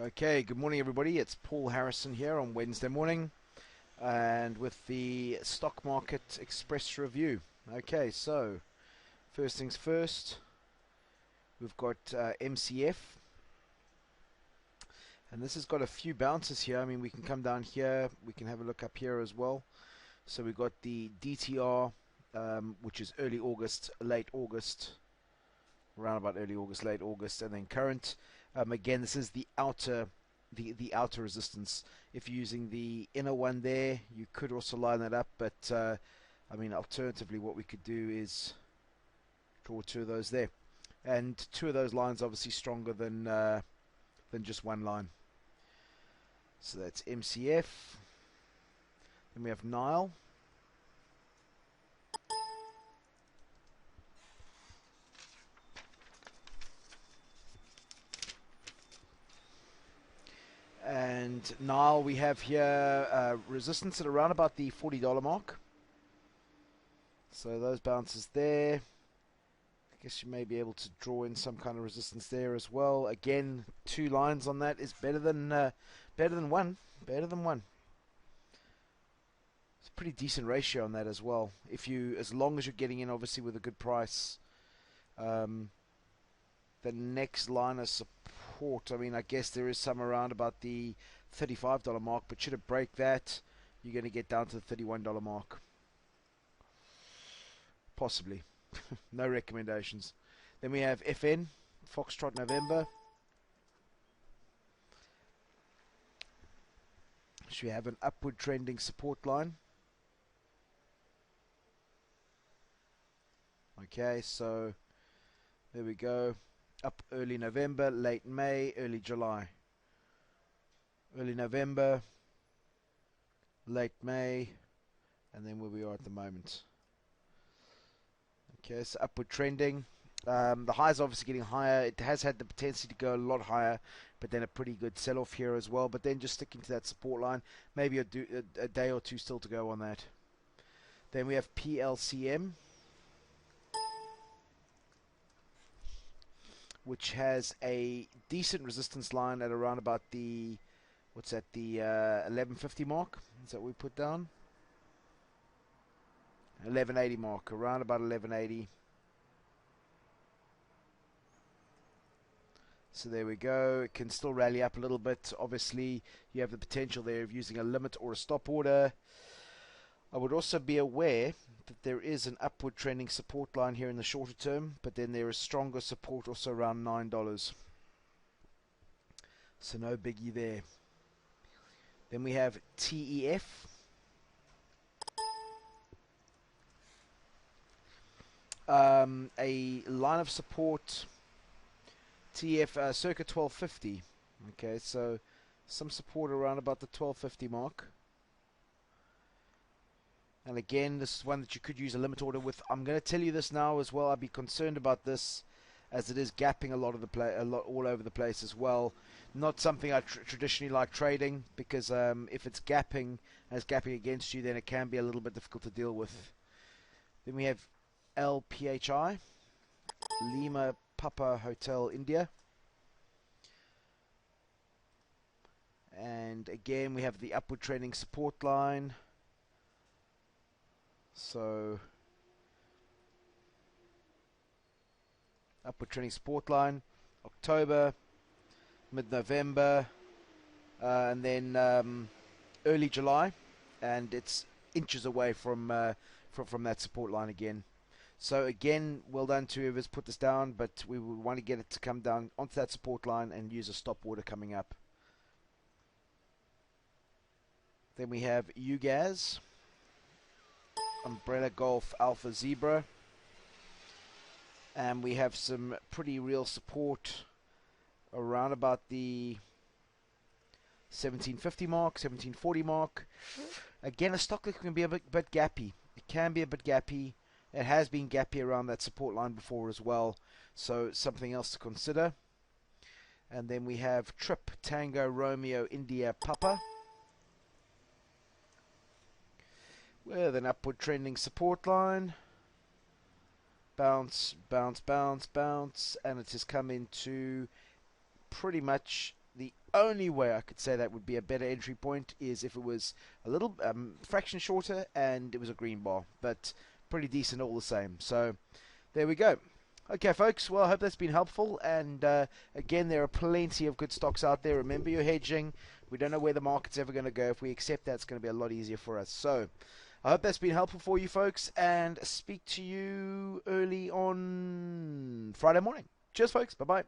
Okay, good morning, everybody. It's Paul Harrison here on Wednesday morning and with the Stock Market Express review. Okay, so first things first, we've got MCF, and this has got a few bounces here. I mean, we can come down here, we can have a look up here as well. So we've got the DTR, which is early August, late August, around about early August, late August, and then current. Again, this is the outer resistance. If you're using the inner one there, you could also line that up, but I mean, alternatively, what we could do is draw two of those there, and two of those lines obviously stronger than just one line. So that's MCF. Then we have Nile. And Nile, we have here resistance at around about the $40 mark. So those bounces there. I guess you may be able to draw in some kind of resistance there as well. Again, two lines on that is better than one. Better than one. It's a pretty decent ratio on that as well. As long as you're getting in, obviously with a good price. The next line of support, I mean, I guess there is some around about the $35 mark, but should it break that, you're going to get down to the $31 mark. Possibly. No recommendations. Then we have FN, Foxtrot November. So we have an upward trending support line. Okay, so there we go. Up early November, late May, early July. Early November, late May, and then where we are at the moment. Okay, so upward trending. The high is obviously getting higher. It has had the potential to go a lot higher, but then a pretty good sell-off here as well. But then just sticking to that support line, maybe a day or two still to go on that. Then we have PLCM, which has a decent resistance line at around about the, what's that, the 1150 mark. Is that what we put down? 1180 mark, around about 1180. So there we go. It can still rally up a little bit. Obviously, you have the potential there of using a limit or a stop order. I would also be aware that there is an upward trending support line here in the shorter term, but then there is stronger support also around $9. So no biggie there. Then we have TEF. A line of support, TF circa 1250. Okay, so some support around about the 1250 mark. And again, this is one that you could use a limit order with. I'm going to tell you this now as well. I'd be concerned about this as it is gapping a lot of a lot all over the place as well. Not something I traditionally like trading because if it's gapping as gapping against you, then it can be a little bit difficult to deal with. Then we have LPHI, Lima Papa Hotel India. And again, we have the upward trending support line. So, upward trending support line, October, mid-November, and then early July, and it's inches away from that support line again. So again, well done to whoever's put this down, but we would want to get it to come down onto that support line and use a stop order coming up. Then we have UGAZ, Umbrella Golf Alpha Zebra, and we have some pretty real support around about the 1750 mark, 1740 mark. Again, a stock that can be a bit gappy. It can be a bit gappy. It has been gappy around that support line before as well, so something else to consider. And then we have Trip Tango Romeo India Papa with an upward trending support line. Bounce, bounce, bounce, bounce, and it has come into pretty much The only way I could say that would be a better entry point is if it was a little fraction shorter and it was a green bar, but pretty decent all the same. So there we go. Okay, folks. Well, I hope that's been helpful. And again, there are plenty of good stocks out there. Remember your hedging. We don't know where the market's ever going to go. If we accept that, it's going to be a lot easier for us. So I hope that's been helpful for you folks, and speak to you early on Friday morning. Cheers, folks. Bye-bye.